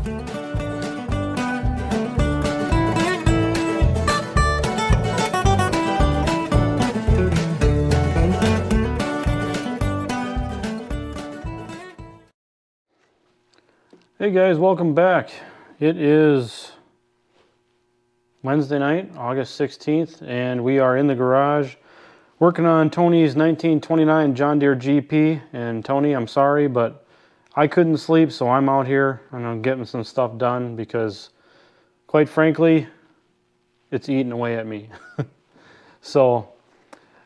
Hey guys, welcome back. It is Wednesday night, August 16th, and we are in the garage working on Tony's 1929 John Deere GP. And Tony, I'm sorry, but I couldn't sleep, so I'm out here and I'm getting some stuff done because, quite frankly, it's eating away at me. So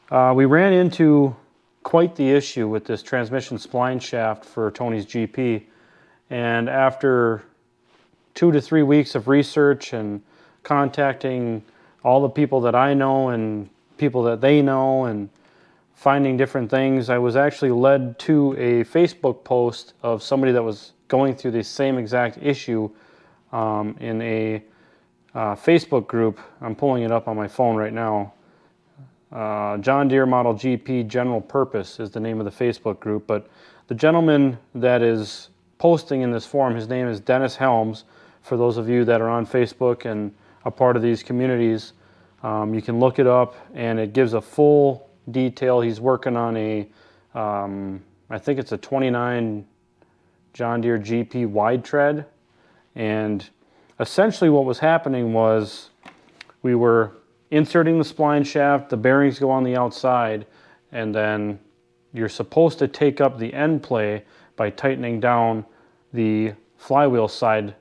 we ran into quite the issue with this transmission spline shaft for Tony's GP. And after 2 to 3 weeks of research and contacting all the people that I know and people that they know and finding different things, I was actually led to a Facebook post of somebody that was going through the same exact issue in a Facebook group. I'm pulling it up on my phone right now. John Deere Model GP General Purpose is the name of the Facebook group, but the gentleman that is posting in this forum, his name is Dennis Helms. For those of you that are on Facebook and a part of these communities, you can look it up and it gives a full detail. He's working on a, I think it's a 29 John Deere GP wide tread. And essentially what was happening was we were inserting the spline shaft, the bearings go on the outside, and then you're supposed to take up the end play by tightening down the flywheel side,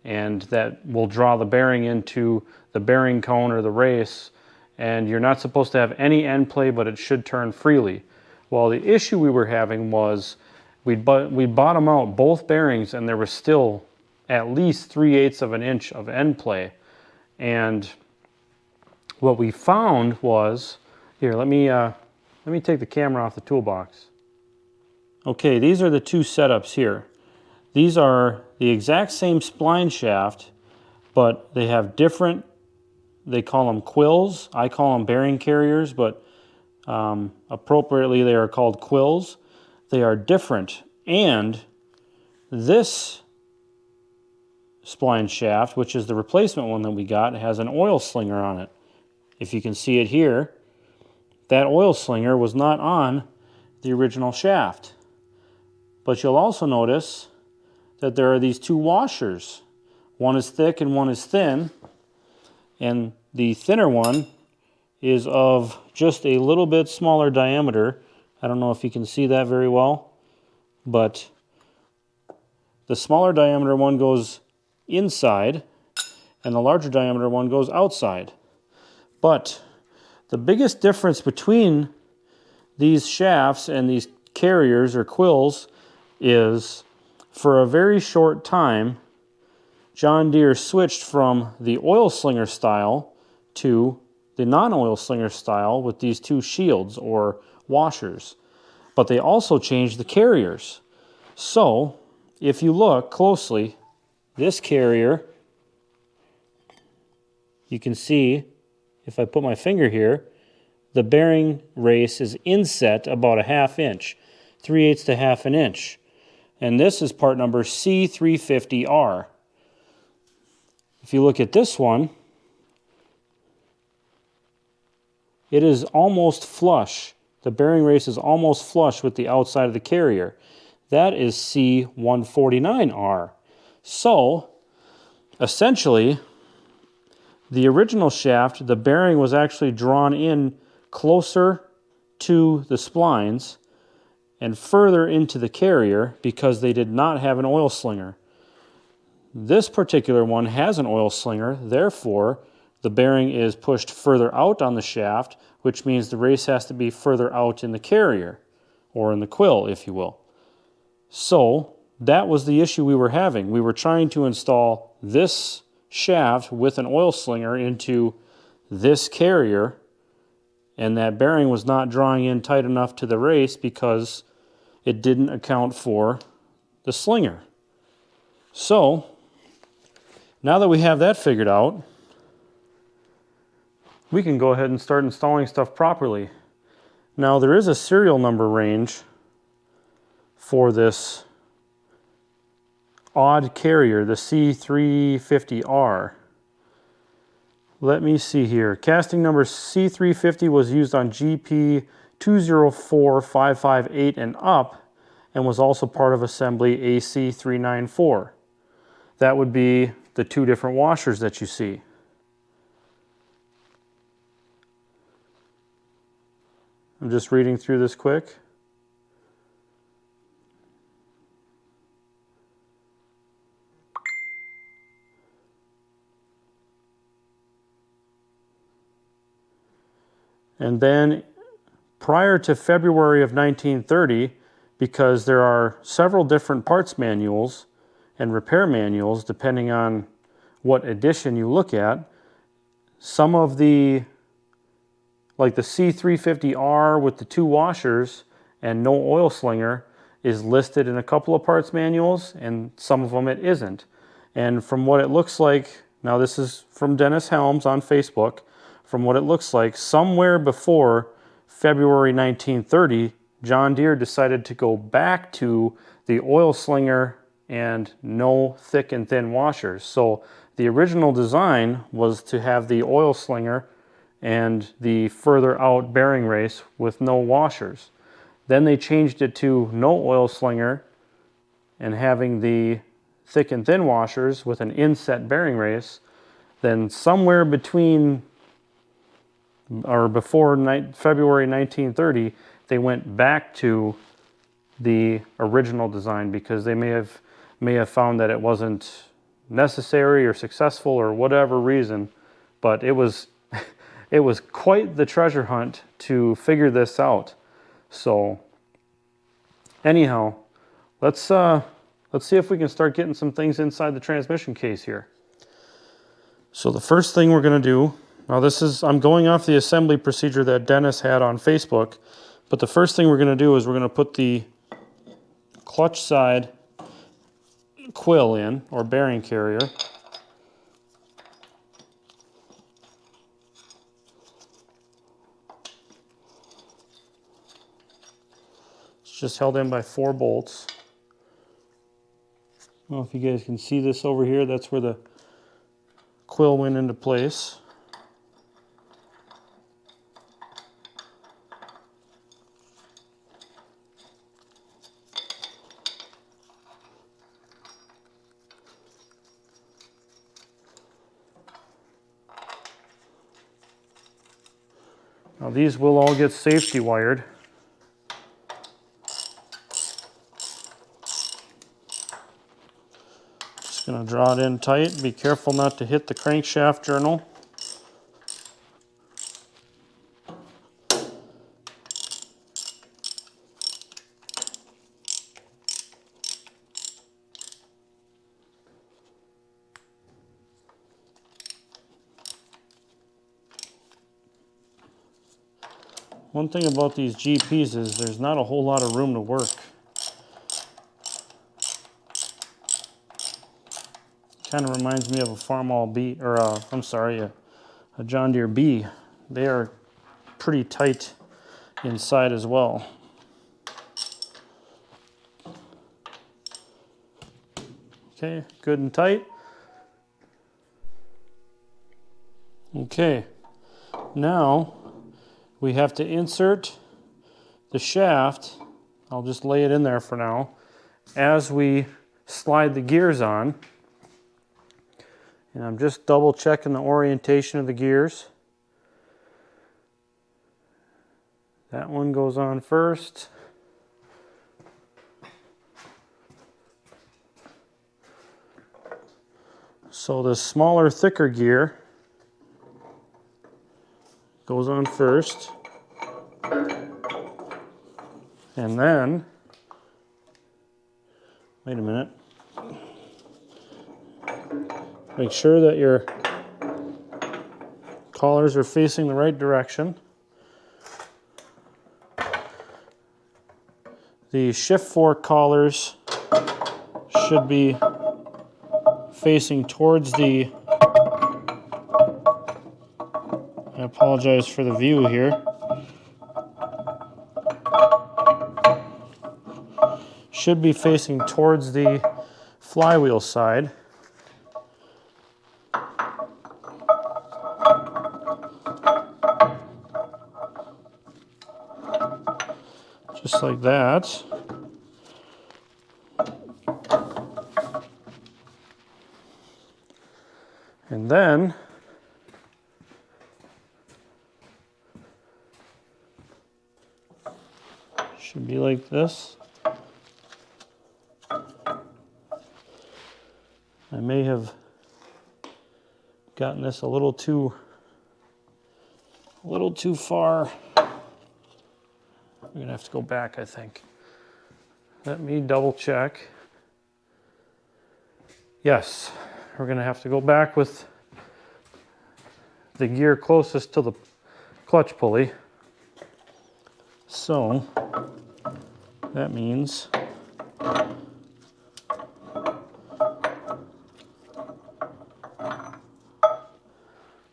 and that will draw the bearing into the bearing cone or the race, and you're not supposed to have any end play, but it should turn freely. Well, the issue we were having was we bottom out both bearings and there was still at least 3/8 of an inch of end play. And what we found was, here, let me take the camera off the toolbox. Okay, these are the two setups here. These are the exact same spline shaft, but they have different, they call them quills. I call them bearing carriers, but appropriately they are called quills. They are different. And this spline shaft, which is the replacement one that we got, has an oil slinger on it. If you can see it here, that oil slinger was not on the original shaft. But you'll also notice that there are these two washers. One is thick and one is thin. And the thinner one is of just a little bit smaller diameter. I don't know if you can see that very well, but the smaller diameter one goes inside and the larger diameter one goes outside. But the biggest difference between these shafts and these carriers or quills is, for a very short time, John Deere switched from the oil slinger style to the non-oil slinger style with these two shields or washers. But they also changed the carriers. So, if you look closely, this carrier, you can see, if I put my finger here, the bearing race is inset about a 1/2 inch, 3/8 to 1/2 inch. And this is part number C350R. If you look at this one, it is almost flush. The bearing race is almost flush with the outside of the carrier. That is C149R. So, essentially, the original shaft, the bearing was actually drawn in closer to the splines and further into the carrier because they did not have an oil slinger. This particular one has an oil slinger, therefore the bearing is pushed further out on the shaft, which means the race has to be further out in the carrier, or in the quill, if you will. So that was the issue we were having. We were trying to install this shaft with an oil slinger into this carrier, and that bearing was not drawing in tight enough to the race because it didn't account for the slinger. So, now that we have that figured out, we can go ahead and start installing stuff properly. Now, there is a serial number range for this odd carrier, the C350R. Let me see here. Casting number C350 was used on GP 204558 and up, and was also part of assembly AC394. That would be the two different washers that you see. I'm just reading through this quick. And then prior to February of 1930, because there are several different parts manuals and repair manuals depending on what edition you look at, some of the, like the C350R with the two washers and no oil slinger, is listed in a couple of parts manuals, and some of them it isn't. And from what it looks like, now this is from Dennis Helms on Facebook, from what it looks like, somewhere before February 1930, John Deere decided to go back to the oil slinger and no thick and thin washers. So the original design was to have the oil slinger and the further out bearing race with no washers. Then they changed it to no oil slinger and having the thick and thin washers with an inset bearing race. Then somewhere between or before February 1930, they went back to the original design because they may have found that it wasn't necessary or successful or whatever reason, but it was it was quite the treasure hunt to figure this out. So anyhow, let's see if we can start getting some things inside the transmission case here. So the first thing we're going to do, now I'm going off the assembly procedure that Dennis had on Facebook, but the first thing we're going to do is we're going to put the clutch side quill in, or bearing carrier. It's just held in by 4 bolts. I don't know if you guys can see this over here. That's where the quill went into place. Now these will all get safety wired. Just going to draw it in tight. Be careful not to hit the crankshaft journal. One thing about these GPs is there's not a whole lot of room to work. Kind of reminds me of a Farmall B, or a John Deere B. They are pretty tight inside as well. Okay, good and tight. Okay, now we have to insert the shaft. I'll just lay it in there for now. As we slide the gears on, and I'm just double checking the orientation of the gears. That one goes on first. So the smaller, thicker gear goes on first. And then, wait a minute. Make sure that your collars are facing the right direction. The shift fork collars should be facing towards the, I apologize for the view here. Should be facing towards the flywheel side. Just like that. And then should be like this. I may have gotten this a little too far. We're gonna have to go back, I think. Let me double check. Yes, we're gonna have to go back with the gear closest to the clutch pulley. So that means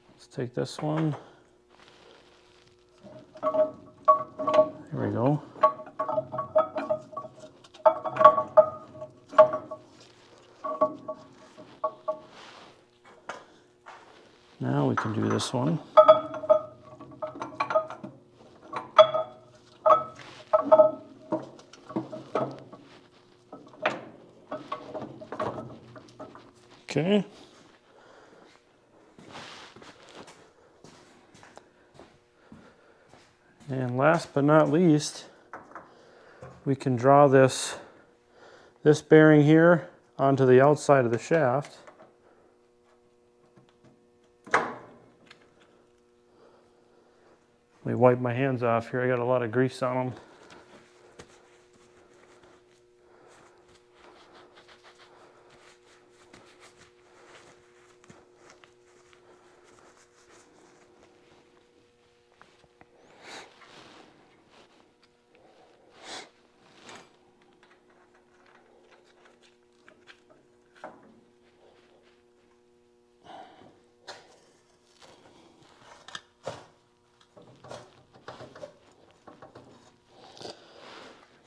let's take this one. There we go. Now we can do this one. Okay. And last but not least, we can draw this bearing here onto the outside of the shaft. Let me wipe my hands off here. I got a lot of grease on them.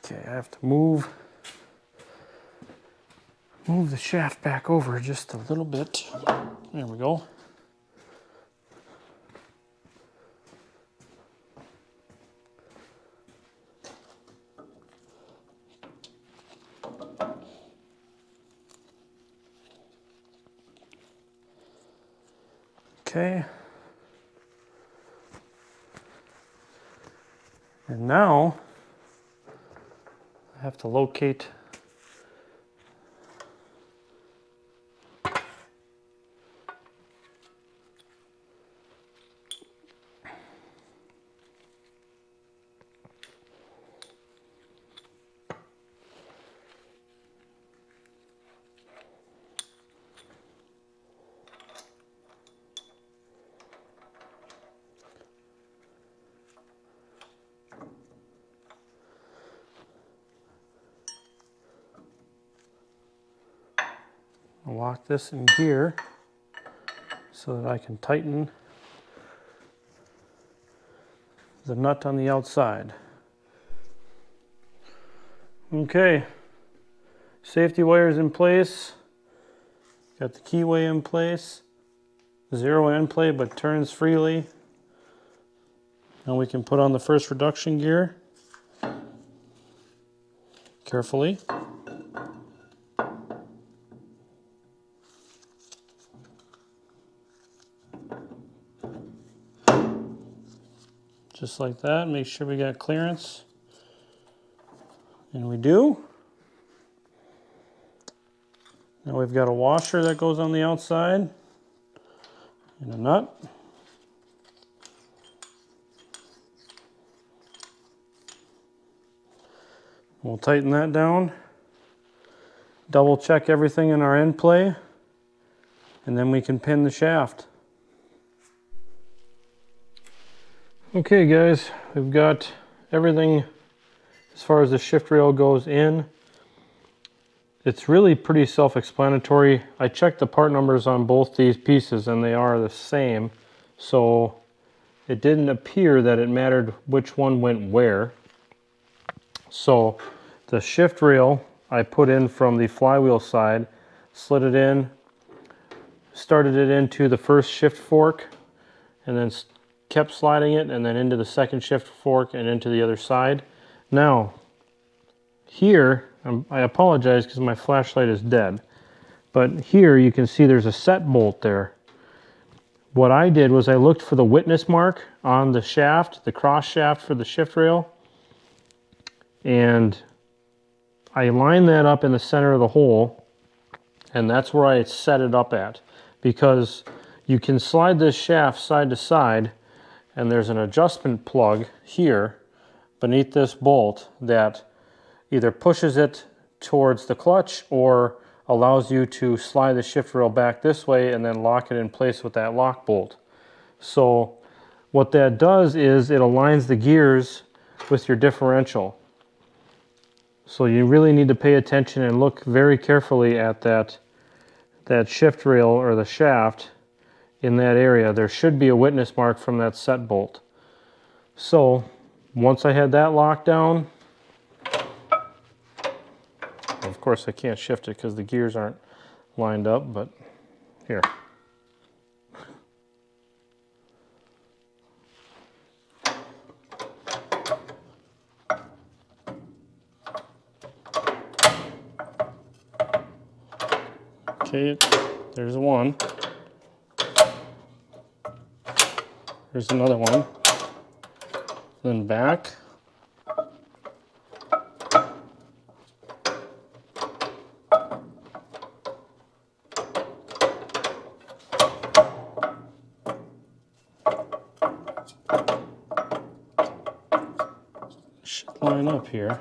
Okay, I have to move the shaft back over just a little bit. There we go. Okay. And now I have to locate lock this in gear so that I can tighten the nut on the outside. Okay, safety wires in place, got the keyway in place, zero end play but turns freely. Now we can put on the first reduction gear carefully. Just like that, make sure we got clearance. And we do. Now we've got a washer that goes on the outside and a nut. We'll tighten that down, double check everything in our end play, and then we can pin the shaft. Okay guys, we've got everything as far as the shift rail goes in. It's really pretty self-explanatory. I checked the part numbers on both these pieces and they are the same, so it didn't appear that it mattered which one went where. So the shift rail I put in from the flywheel side. slid it in, started it into the first shift fork, and then kept sliding it, and then into the second shift fork and into the other side. Now, here, I apologize because my flashlight is dead, but here you can see there's a set bolt there. What I did was I looked for the witness mark on the shaft, the cross shaft for the shift rail, and I lined that up in the center of the hole, and that's where I set it up at, because you can slide this shaft side to side, and there's an adjustment plug here beneath this bolt that either pushes it towards the clutch or allows you to slide the shift rail back this way and then lock it in place with that lock bolt. So what that does is it aligns the gears with your differential. So you really need to pay attention and look very carefully at that shift rail or the shaft in that area. There should be a witness mark from that set bolt. So once I had that locked down, of course I can't shift it because the gears aren't lined up, but here. Okay, there's one. There's another one. Then back. Should line up here.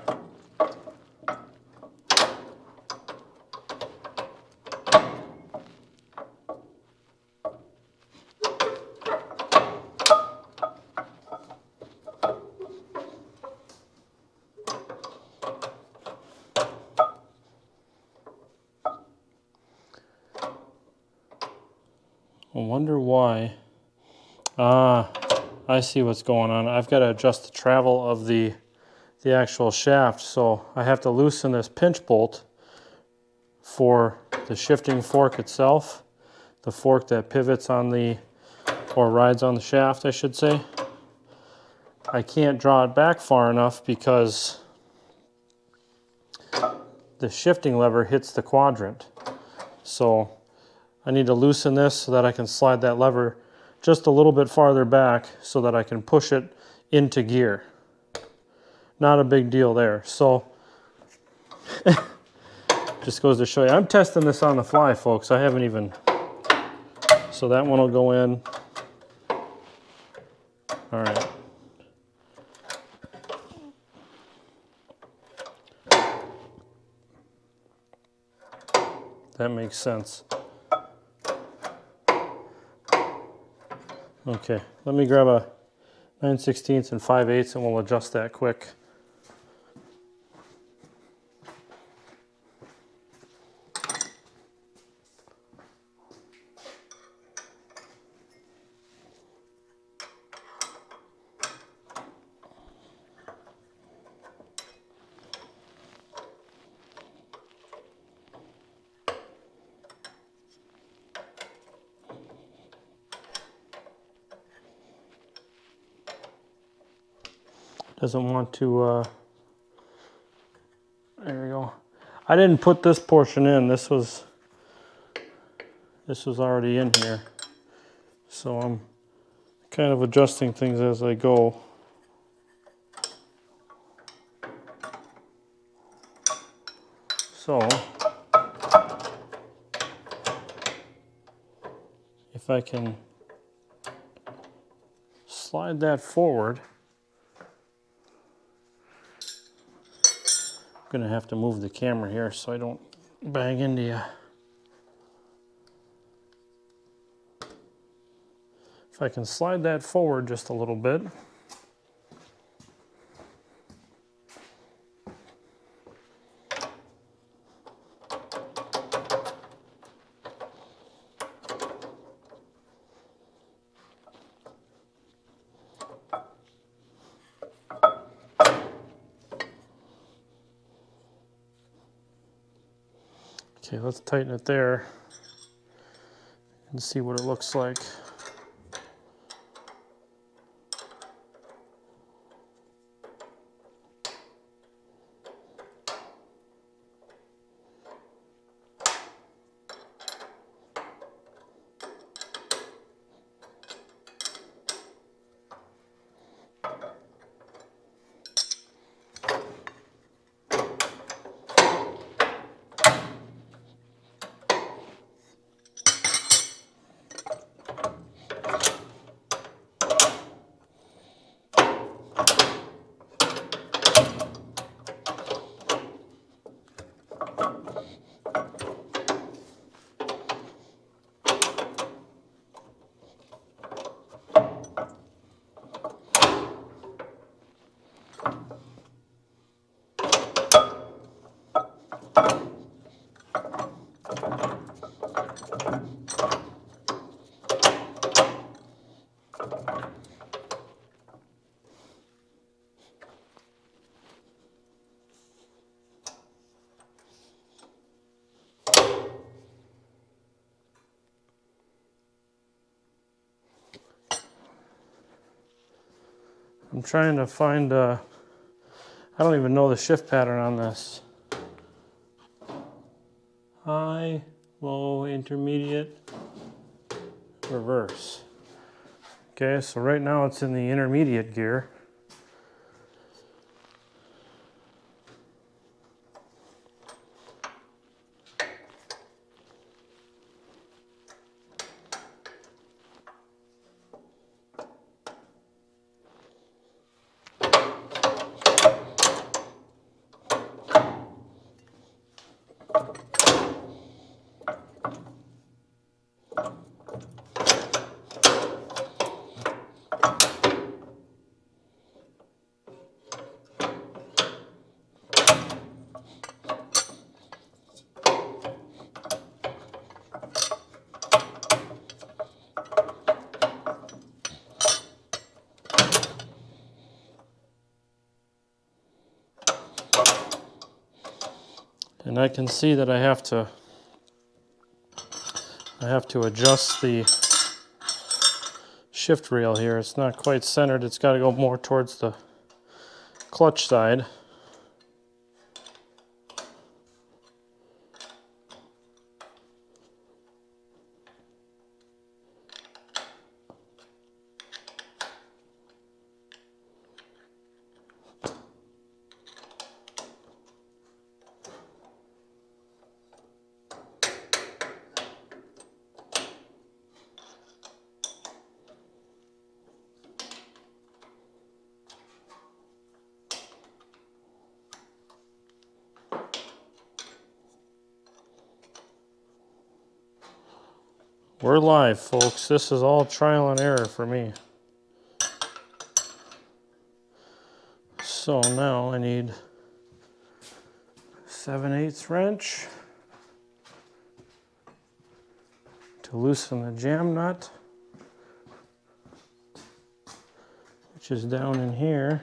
I wonder why. Ah, I see what's going on. I've got to adjust the travel of the actual shaft, so I have to loosen this pinch bolt for the shifting fork itself, the fork that pivots on the, or rides on the shaft, I should say. I can't draw it back far enough because the shifting lever hits the quadrant. So I need to loosen this so that I can slide that lever just a little bit farther back so that I can push it into gear. Not a big deal there. So just goes to show you. I'm testing this on the fly, folks. I haven't even. So that one will go in. All right. That makes sense. Okay, let me grab a 9/16 and 5/8 and we'll adjust that quick. Doesn't want to, there we go. I didn't put this portion in. This was already in here. So I'm kind of adjusting things as I go. So if I can slide that forward, I'm gonna have to move the camera here so I don't bang into you. If I can slide that forward just a little bit. Okay, let's tighten it there and see what it looks like. I'm trying to find, I don't even know the shift pattern on this. High, low, intermediate, reverse. Okay, so right now it's in the intermediate gear. And I can see that I have to adjust the shift rail here. It's not quite centered. It's got to go more towards the clutch side. We're live, folks. This is all trial and error for me. So now I need 7/8 wrench to loosen the jam nut, which is down in here.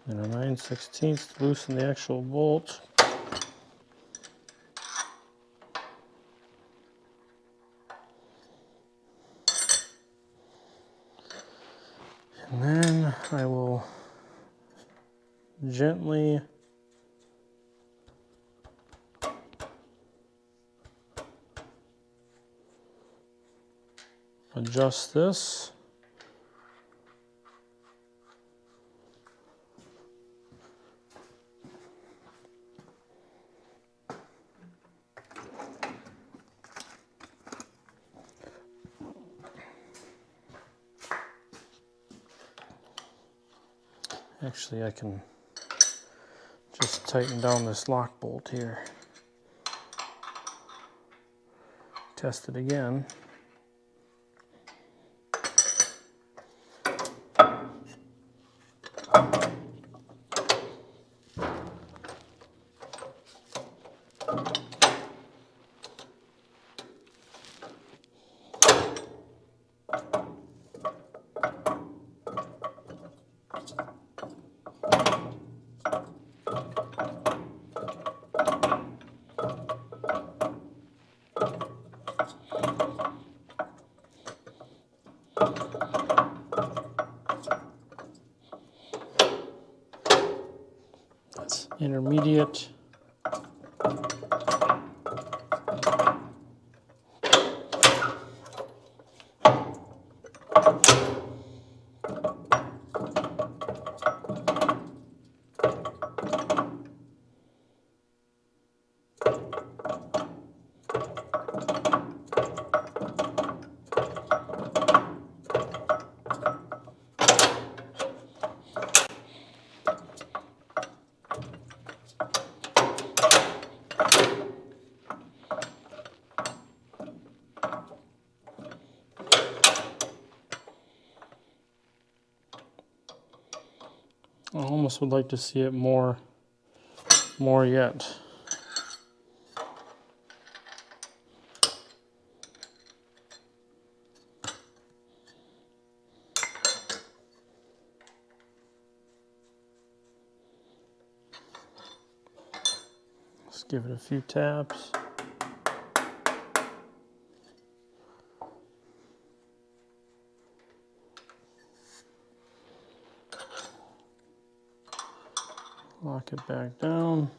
And a 9/16 to loosen the actual bolt. And then I will gently adjust this. Actually, I can just tighten down this lock bolt here. Test it again. intermediate. I almost would like to see it more yet. Let's give it a few taps. Lock it back down.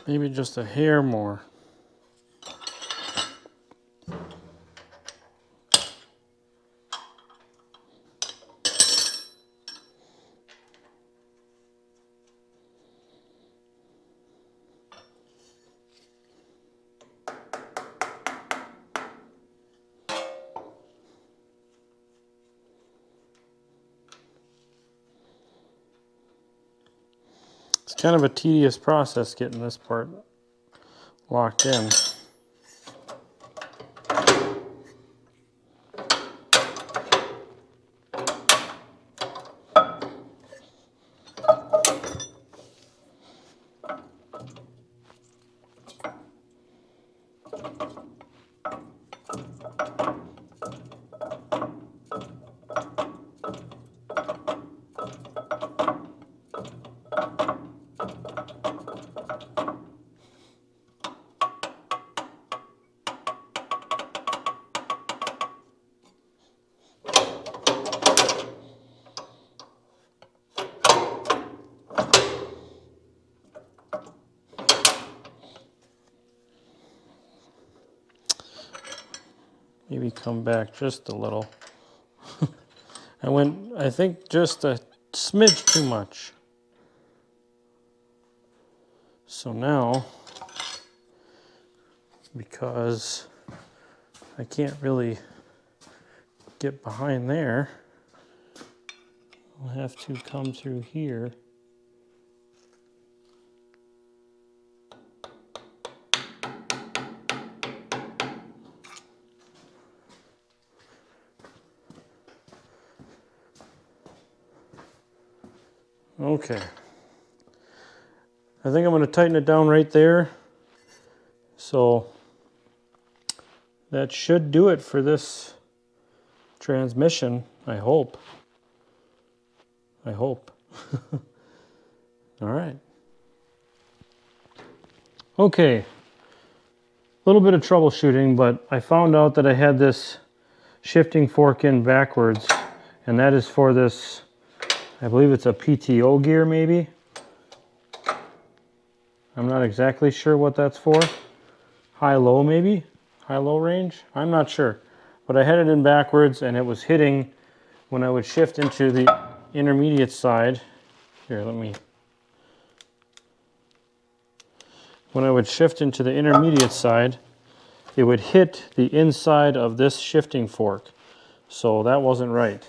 Maybe just a hair more. It's kind of a tedious process getting this part locked in. Maybe come back just a little. I think just a smidge too much. So now, because I can't really get behind there, I'll have to come through here. Okay. I think I'm going to tighten it down right there. So that should do it for this transmission, I hope. All right. Okay. little bit of troubleshooting, but I found out that I had this shifting fork in backwards, and that is for this, I believe it's a PTO gear maybe. I'm not exactly sure what that's for. High-low maybe? High-low range? I'm not sure. But I had it in backwards and it was hitting when I would shift into the intermediate side. Here, when I would shift into the intermediate side, it would hit the inside of this shifting fork. So that wasn't right.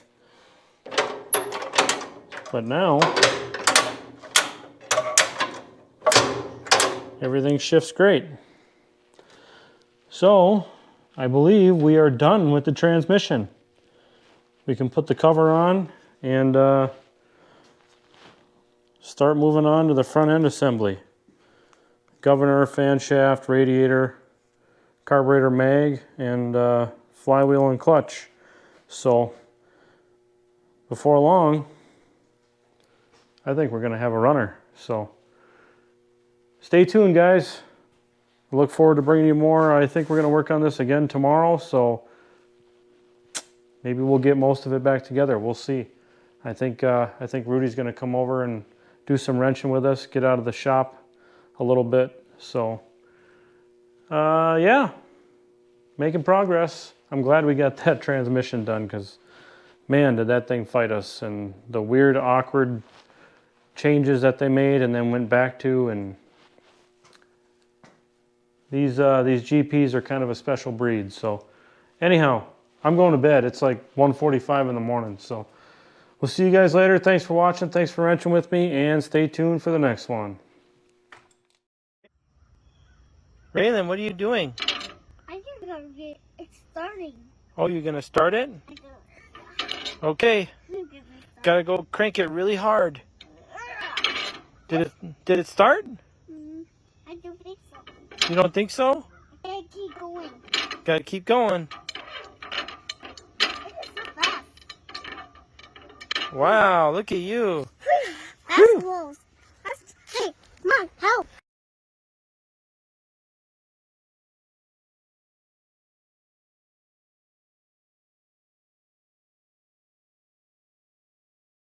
But now, everything shifts great. So, I believe we are done with the transmission. We can put the cover on and start moving on to the front end assembly. Governor, fan shaft, radiator, carburetor mag, and flywheel and clutch. So, before long, I think we're going to have a runner. So, stay tuned, guys. I look forward to bringing you more. I think we're going to work on this again tomorrow, so maybe we'll get most of it back together. We'll see. I think Rudy's going to come over and do some wrenching with us, get out of the shop a little bit. So, yeah, making progress. I'm glad we got that transmission done because, man, did that thing fight us. And the weird, awkward changes that they made and then went back to, and these GPs are kind of a special breed. So anyhow, I'm going to bed. It's like 1:45 in the morning. So we'll see you guys later. Thanks for watching. Thanks for wrenching with me, and stay tuned for the next one. Raylan, what are you doing? I just gotta get it starting. Oh, you're going to start it? Okay. Gotta go crank it really hard. Did it start? I don't think so. You don't think so? I gotta keep going. Gotta keep going. It is so fast. Wow, look at you. That's close. Hey, come on, help.